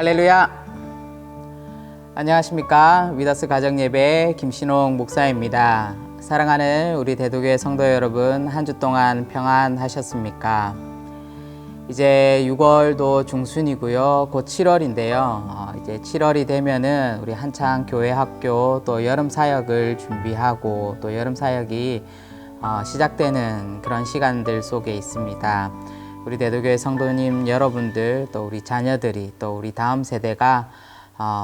할렐루야. 안녕하십니까. 위더스 가정예배 김신홍 목사입니다. 사랑하는 우리 대도교회 성도 여러분, 한 주 동안 평안하셨습니까? 이제 6월도 중순이고요. 곧 7월인데요. 이제 7월이 되면은 우리 한창 교회 학교 또 여름 사역을 준비하고 또 여름 사역이 시작되는 그런 시간들 속에 있습니다. 우리 대도교회 성도님 여러분들 또 우리 자녀들이 또 우리 다음 세대가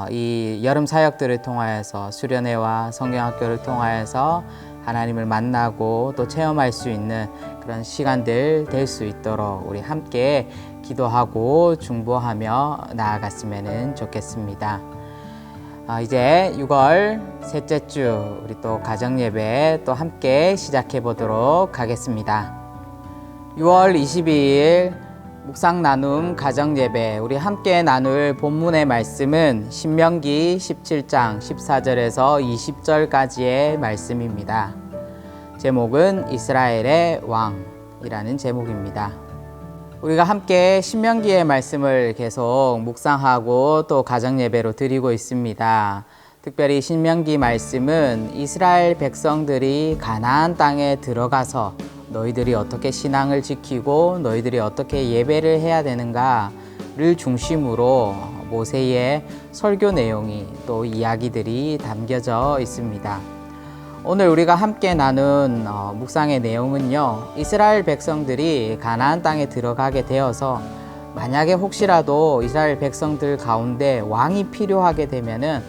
이 여름 사역들을 통하여서 수련회와 성경학교를 통하여서 하나님을 만나고 또 체험할 수 있는 그런 시간들 될 수 있도록 우리 함께 기도하고 중보하며 나아갔으면 좋겠습니다. 이제 6월 셋째 주 우리 또 가정예배 또 함께 시작해 보도록 하겠습니다. 6월 22일 묵상 나눔 가정예배 우리 함께 나눌 본문의 말씀은 신명기 17장 14절에서 20절까지의 말씀입니다. 제목은 이스라엘의 왕이라는 제목입니다. 우리가 함께 신명기의 말씀을 계속 묵상하고 또 가정예배로 드리고 있습니다. 특별히 신명기 말씀은 이스라엘 백성들이 가나안 땅에 들어가서 너희들이 어떻게 신앙을 지키고 너희들이 어떻게 예배를 해야 되는가를 중심으로 모세의 설교 내용이 또 이야기들이 담겨져 있습니다. 오늘 우리가 함께 나눈 묵상의 내용은요, 이스라엘 백성들이 가나안 땅에 들어가게 되어서 만약에 혹시라도 이스라엘 백성들 가운데 왕이 필요하게 되면은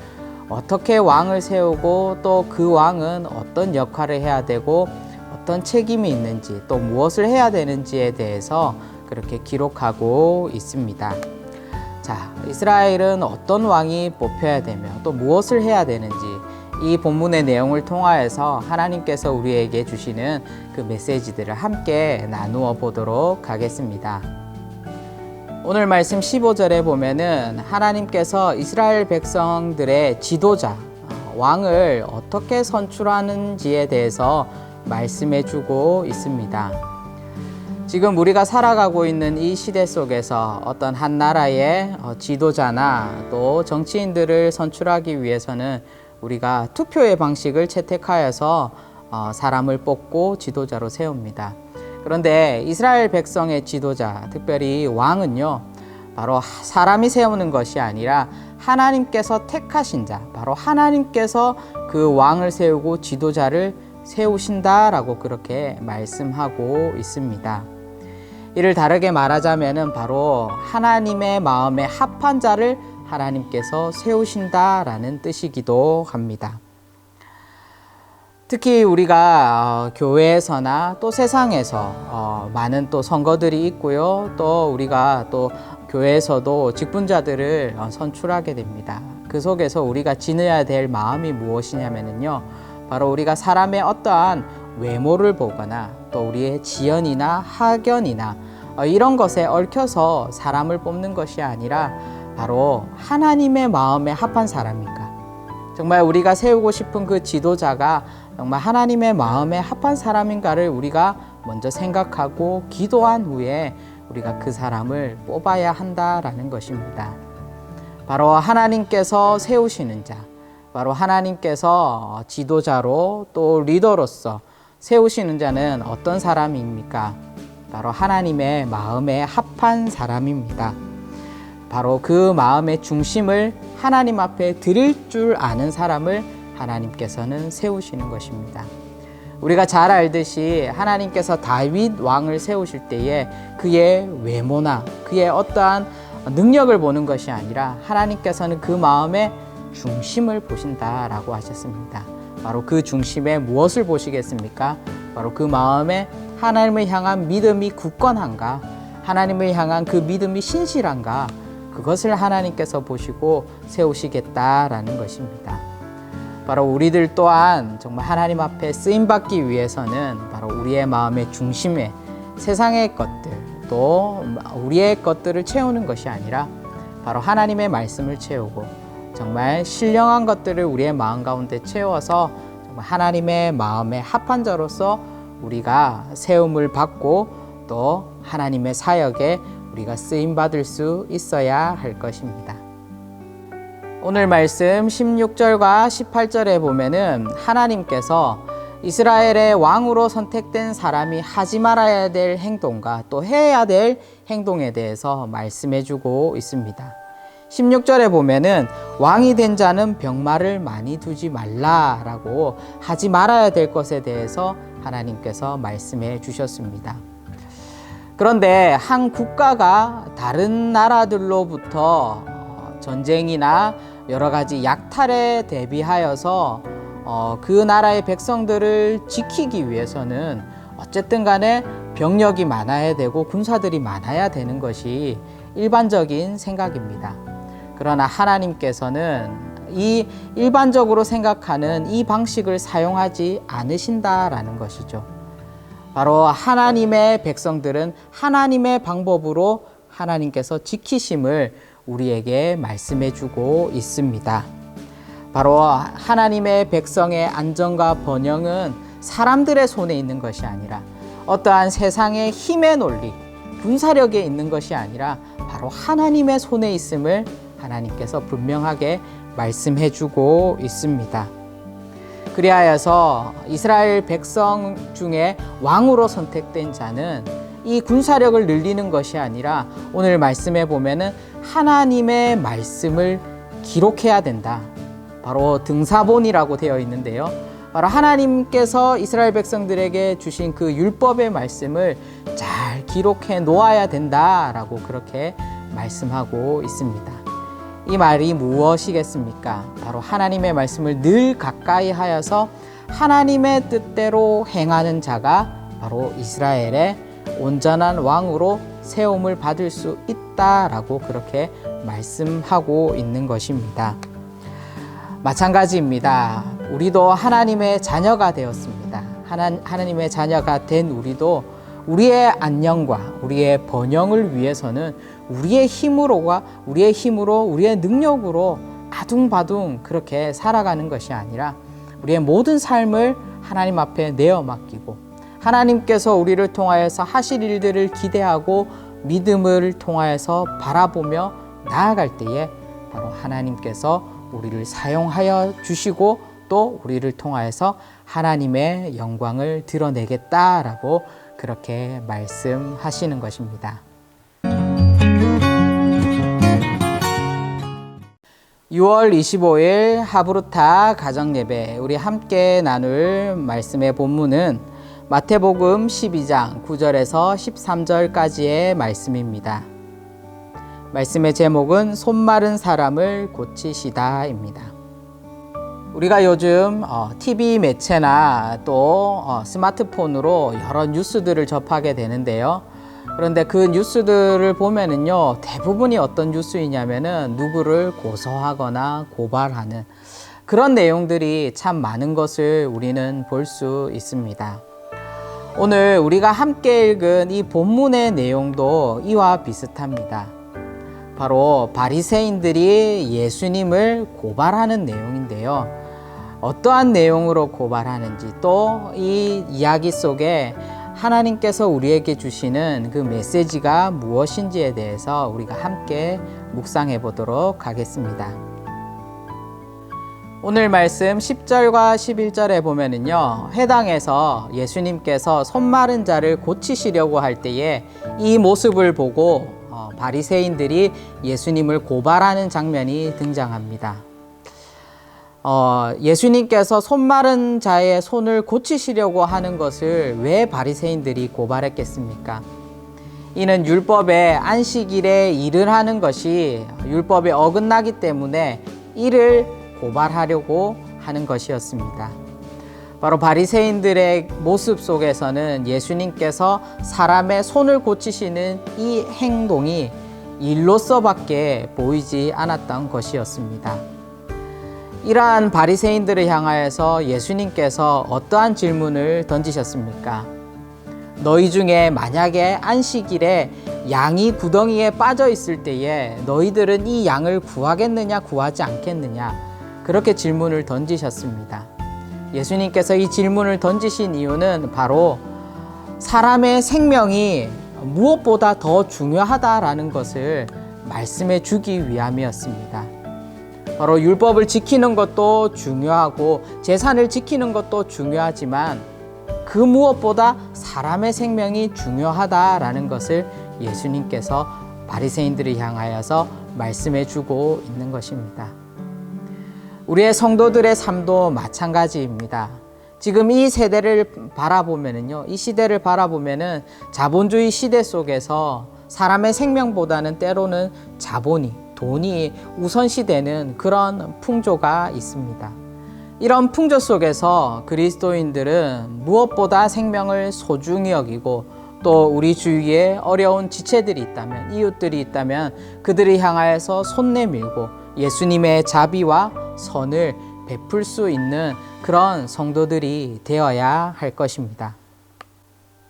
어떻게 왕을 세우고 또 그 왕은 어떤 역할을 해야 되고 어떤 책임이 있는지 또 무엇을 해야 되는지에 대해서 그렇게 기록하고 있습니다. 자, 이스라엘은 어떤 왕이 뽑혀야 되며 또 무엇을 해야 되는지 이 본문의 내용을 통하여서 하나님께서 우리에게 주시는 그 메시지들을 함께 나누어 보도록 하겠습니다. 오늘 말씀 15절에 보면은 하나님께서 이스라엘 백성들의 지도자, 왕을 어떻게 선출하는지에 대해서 말씀해 주고 있습니다. 지금 우리가 살아가고 있는 이 시대 속에서 어떤 한 나라의 지도자나 또 정치인들을 선출하기 위해서는 우리가 투표의 방식을 채택하여서 사람을 뽑고 지도자로 세웁니다. 그런데 이스라엘 백성의 지도자, 특별히 왕은요, 바로 사람이 세우는 것이 아니라 하나님께서 택하신 자, 바로 하나님께서 그 왕을 세우고 지도자를 세우신다라고 그렇게 말씀하고 있습니다. 이를 다르게 말하자면은 바로 하나님의 마음에 합한 자를 하나님께서 세우신다라는 뜻이기도 합니다. 특히 우리가 교회에서나 또 세상에서 많은 또 선거들이 있고요. 또 우리가 또 교회에서도 직분자들을 선출하게 됩니다. 그 속에서 우리가 지녀야 될 마음이 무엇이냐면요, 바로 우리가 사람의 어떠한 외모를 보거나 또 우리의 지연이나 학연이나 이런 것에 얽혀서 사람을 뽑는 것이 아니라 바로 하나님의 마음에 합한 사람인가, 정말 우리가 세우고 싶은 그 지도자가 정말 하나님의 마음에 합한 사람인가를 우리가 먼저 생각하고 기도한 후에 우리가 그 사람을 뽑아야 한다라는 것입니다. 바로 하나님께서 세우시는 자, 바로 하나님께서 지도자로 또 리더로서 세우시는 자는 어떤 사람입니까? 바로 하나님의 마음에 합한 사람입니다. 바로 그 마음의 중심을 하나님 앞에 드릴 줄 아는 사람을 하나님께서는 세우시는 것입니다. 우리가 잘 알듯이 하나님께서 다윗 왕을 세우실 때에 그의 외모나 그의 어떠한 능력을 보는 것이 아니라 하나님께서는 그 마음의 중심을 보신다라고 하셨습니다. 바로 그 중심에 무엇을 보시겠습니까? 바로 그 마음에 하나님을 향한 믿음이 굳건한가, 하나님을 향한 그 믿음이 신실한가, 그것을 하나님께서 보시고 세우시겠다라는 것입니다. 바로 우리들 또한 정말 하나님 앞에 쓰임받기 위해서는 바로 우리의 마음의 중심에 세상의 것들 또 우리의 것들을 채우는 것이 아니라 바로 하나님의 말씀을 채우고 정말 신령한 것들을 우리의 마음 가운데 채워서 정말 하나님의 마음에 합한 자로서 우리가 세움을 받고 또 하나님의 사역에 우리가 쓰임받을 수 있어야 할 것입니다. 오늘 말씀 16절과 18절에 보면은 하나님께서 이스라엘의 왕으로 선택된 사람이 하지 말아야 될 행동과 또 해야 될 행동에 대해서 말씀해 주고 있습니다. 16절에 보면은 왕이 된 자는 병마를 많이 두지 말라라고 하지 말아야 될 것에 대해서 하나님께서 말씀해 주셨습니다. 그런데 한 국가가 다른 나라들로부터 전쟁이나 여러 가지 약탈에 대비하여서 그 나라의 백성들을 지키기 위해서는 어쨌든 간에 병력이 많아야 되고 군사들이 많아야 되는 것이 일반적인 생각입니다. 그러나 하나님께서는 이 일반적으로 생각하는 이 방식을 사용하지 않으신다라는 것이죠. 바로 하나님의 백성들은 하나님의 방법으로 하나님께서 지키심을 우리에게 말씀해 주고 있습니다. 바로 하나님의 백성의 안전과 번영은 사람들의 손에 있는 것이 아니라 어떠한 세상의 힘의 논리, 군사력에 있는 것이 아니라 바로 하나님의 손에 있음을 하나님께서 분명하게 말씀해 주고 있습니다. 그리하여서 이스라엘 백성 중에 왕으로 선택된 자는 이 군사력을 늘리는 것이 아니라 오늘 말씀에 보면은 하나님의 말씀을 기록해야 된다. 바로 등사본이라고 되어 있는데요. 바로 하나님께서 이스라엘 백성들에게 주신 그 율법의 말씀을 잘 기록해 놓아야 된다라고 그렇게 말씀하고 있습니다. 이 말이 무엇이겠습니까? 바로 하나님의 말씀을 늘 가까이 하여서 하나님의 뜻대로 행하는 자가 바로 이스라엘의 온전한 왕으로 세움을 받을 수 있다라고 그렇게 말씀하고 있는 것입니다. 마찬가지입니다. 우리도 하나님의 자녀가 되었습니다. 하나님의 자녀가 된 우리도 우리의 안녕과 우리의 번영을 위해서는 우리의 힘으로 우리의 능력으로 아둥바둥 그렇게 살아가는 것이 아니라 우리의 모든 삶을 하나님 앞에 내어 맡기고 하나님께서 우리를 통하여서 하실 일들을 기대하고 믿음을 통하여서 바라보며 나아갈 때에 바로 하나님께서 우리를 사용하여 주시고 또 우리를 통하여서 하나님의 영광을 드러내겠다라고 그렇게 말씀하시는 것입니다. 6월 25일 하브루타 가정예배 우리 함께 나눌 말씀의 본문은 마태복음 12장 9절에서 13절까지의 말씀입니다. 말씀의 제목은 손 마른 사람을 고치시다입니다. 우리가 요즘 TV 매체나 또 스마트폰으로 여러 뉴스들을 접하게 되는데요. 그런데 그 뉴스들을 보면은요, 대부분이 어떤 뉴스이냐면은 누구를 고소하거나 고발하는 그런 내용들이 참 많은 것을 우리는 볼 수 있습니다. 오늘 우리가 함께 읽은 이 본문의 내용도 이와 비슷합니다. 바로 바리새인들이 예수님을 고발하는 내용인데요. 어떠한 내용으로 고발하는지 또 이 이야기 속에 하나님께서 우리에게 주시는 그 메시지가 무엇인지에 대해서 우리가 함께 묵상해 보도록 하겠습니다. 오늘 말씀 10절과 11절에 보면은요, 회당에서 예수님께서 손 마른 자를 고치시려고 할 때에 이 모습을 보고 바리새인들이 예수님을 고발하는 장면이 등장합니다. 예수님께서 손 마른 자의 손을 고치시려고 하는 것을 왜 바리새인들이 고발했겠습니까? 이는 율법의 안식일에 일을 하는 것이 율법에 어긋나기 때문에 이를 고발하려고 하는 것이었습니다. 바로 바리새인들의 모습 속에서는 예수님께서 사람의 손을 고치시는 이 행동이 일로서밖에 보이지 않았던 것이었습니다. 이러한 바리새인들을 향하여서 예수님께서 어떠한 질문을 던지셨습니까? 너희 중에 만약에 안식일에 양이 구덩이에 빠져 있을 때에 너희들은 이 양을 구하겠느냐 구하지 않겠느냐, 그렇게 질문을 던지셨습니다. 예수님께서 이 질문을 던지신 이유는 바로 사람의 생명이 무엇보다 더 중요하다라는 것을 말씀해 주기 위함이었습니다. 바로 율법을 지키는 것도 중요하고 제산을 지키는 것도 중요하지만 그 무엇보다 사람의 생명이 중요하다라는 것을 예수님께서 바리새인들을 향하여서 말씀해 주고 있는 것입니다. 우리의 성도들의 삶도 마찬가지입니다. 지금 이 세대를 바라보면은요, 이 시대를 바라보면은 자본주의 시대 속에서 사람의 생명보다는 때로는 자본이, 돈이 우선시되는 그런 풍조가 있습니다. 이런 풍조 속에서 그리스도인들은 무엇보다 생명을 소중히 여기고 또 우리 주위에 어려운 지체들이 있다면, 이웃들이 있다면 그들을 향하여서 손 내밀고 예수님의 자비와 선을 베풀 수 있는 그런 성도들이 되어야 할 것입니다.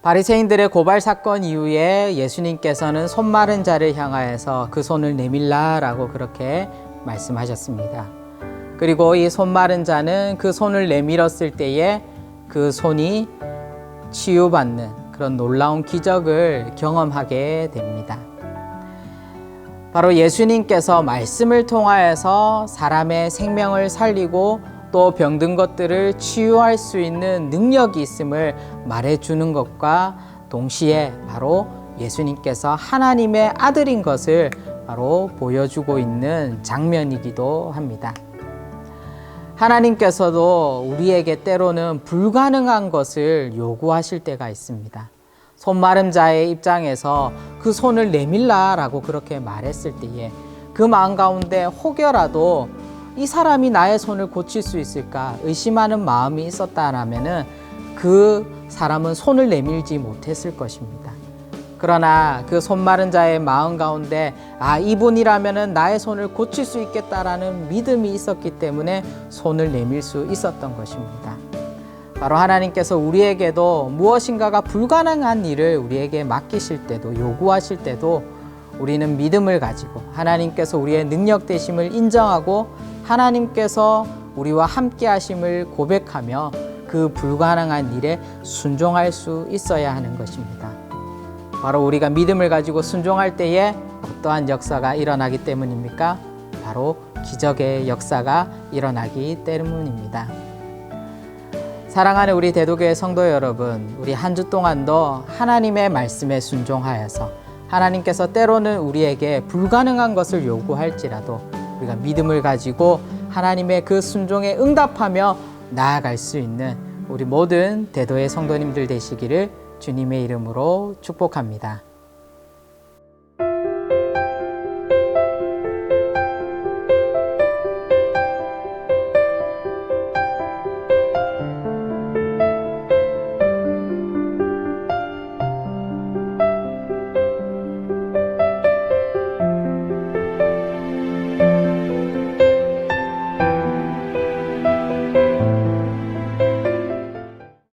바리새인들의 고발 사건 이후에 예수님께서는 손 마른 자를 향하여서 그 손을 내밀라라고 그렇게 말씀하셨습니다. 그리고 이 손 마른 자는 그 손을 내밀었을 때에 그 손이 치유받는 그런 놀라운 기적을 경험하게 됩니다. 바로 예수님께서 말씀을 통하여서 사람의 생명을 살리고 또 병든 것들을 치유할 수 있는 능력이 있음을 말해주는 것과 동시에 바로 예수님께서 하나님의 아들인 것을 바로 보여주고 있는 장면이기도 합니다. 하나님께서도 우리에게 때로는 불가능한 것을 요구하실 때가 있습니다. 손 마른 자의 입장에서 그 손을 내밀라라고 그렇게 말했을 때에 그 마음 가운데 혹여라도 이 사람이 나의 손을 고칠 수 있을까 의심하는 마음이 있었다라면은 그 사람은 손을 내밀지 못했을 것입니다. 그러나 그 손 마른 자의 마음 가운데 이분이라면은 나의 손을 고칠 수 있겠다라는 믿음이 있었기 때문에 손을 내밀 수 있었던 것입니다. 바로 하나님께서 우리에게도 무엇인가가 불가능한 일을 우리에게 맡기실 때도 요구하실 때도 우리는 믿음을 가지고 하나님께서 우리의 능력 되심을 인정하고 하나님께서 우리와 함께 하심을 고백하며 그 불가능한 일에 순종할 수 있어야 하는 것입니다. 바로 우리가 믿음을 가지고 순종할 때에 어떠한 역사가 일어나기 때문입니까? 바로 기적의 역사가 일어나기 때문입니다. 사랑하는 우리 대도교회 성도 여러분, 우리 한 주 동안도 하나님의 말씀에 순종하여서 하나님께서 때로는 우리에게 불가능한 것을 요구할지라도 우리가 믿음을 가지고 하나님의 그 순종에 응답하며 나아갈 수 있는 우리 모든 대도의 성도님들 되시기를 주님의 이름으로 축복합니다.